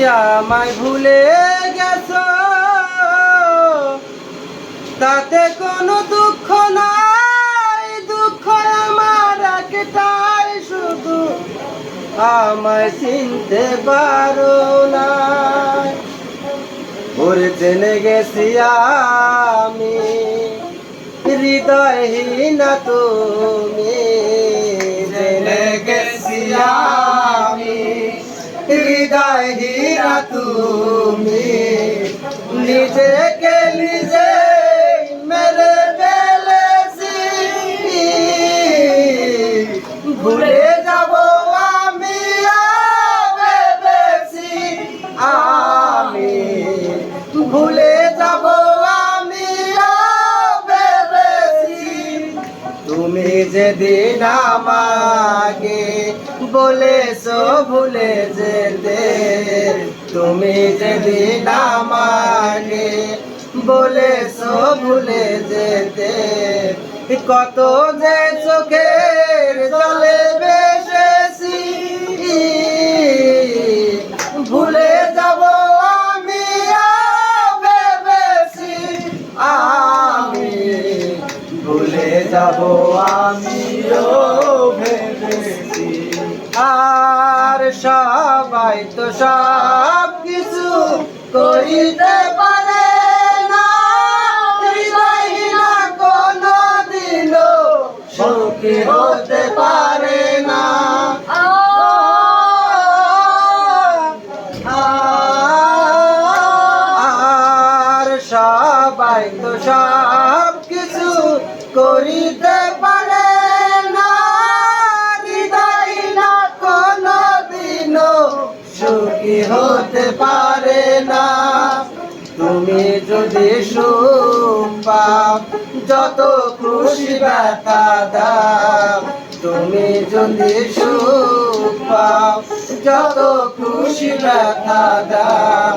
আমায় ভুলে গেছো, তাতে কোনো দুঃখ নাই। দুঃখ আমার একটাই, শুধু আমায় চিনতে পারো না। ওরে জেনে গেছি আমি হৃদয়হীনা তুমি, জেনে গেছি আমি হৃদয়হীনা তুমি। নিজেকে নিজে মেরে ফেলেছি, ভুলে যাব আমি ভেবেছি। আমি ভুলে যাব আমি ভেবেছি। তুমি যেদিন আমাকে বলেছো ভুলে যেতে, তুমি যেদিন আমাকে বলেছো ভুলে যেতে, কত যে চোখের জলে ভেসেছি। ভুলে যাব আমি ভেবেছি, আমি ভুলে যাব আমিও ভেবেছি। আর সবাই তো সব কিছু করিতে পারে না, হৃদয়হীনা কোনো দিনও সুখী হতে পারে না। আর সবাই তো সব কিছু করিতে পারে না, হৃদয়হীনা কোনো দিনও সুখী হতে পারে না। তুমি যদি সুখ পাও যত খুশি ব্যথা দাও, তুমি যদি সুখ পাও যত খুশি ব্যথা দাও।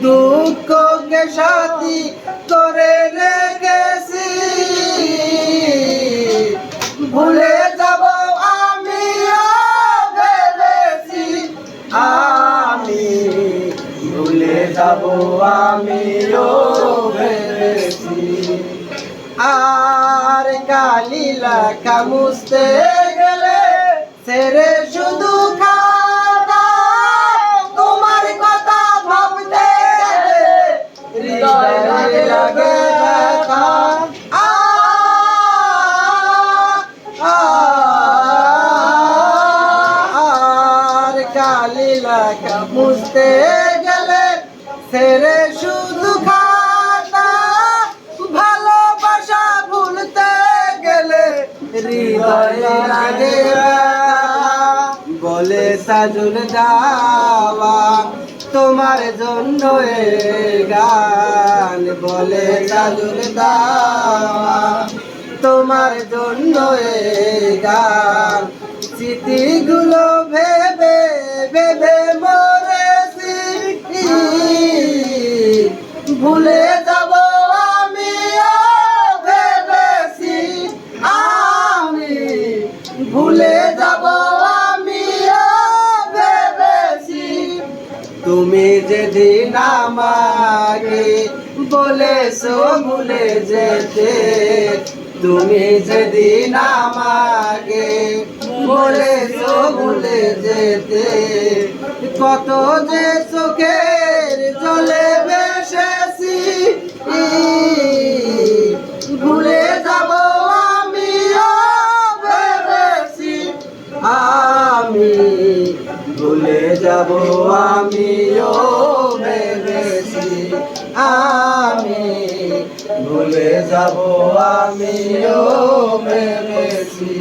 দুঃখকে সাথী করে রেখেছি, ভুলে যাব আমি ভেবেছি। আমি ভুলে যাব আমিও ভেবেছি। আর কালি লেখা মুছতে গেলে ছেড়ে শুধু খাতা, তোমার কথা ভাবতে গেলে হৃদয় লাগে ব্যথা। আর কালি লেখা মুছতে গেলে ছেড়ে শুধু খাতা, ভালোবাসা ভুলতে গেলে হৃদয় লাগে ব্যথা। বলে সাজুল দাওয়া তোমার জন্য এই গান, বলে সাজুল দাওয়া তোমার জন্য এই গান। স্মৃতিগুলো ভেবে ভেবে মরেছি, ভুলে যাব আমি ভেবেছি। আমি ভুলে যাব আমি ভেবেছি। তুমি যেদিন আমাকে বলেছো ভুলে যেতে, তুমি যেদিন আমাকে বলেছো ভুলে যেতে, কত যে চোখের জলে ভেসেছি। ভুলে যাব আমি ভেবেছি, আমি ভুলে যাব আমিও ভেবেছি। আমি ভুলে যাব আমিও ভেবেছি।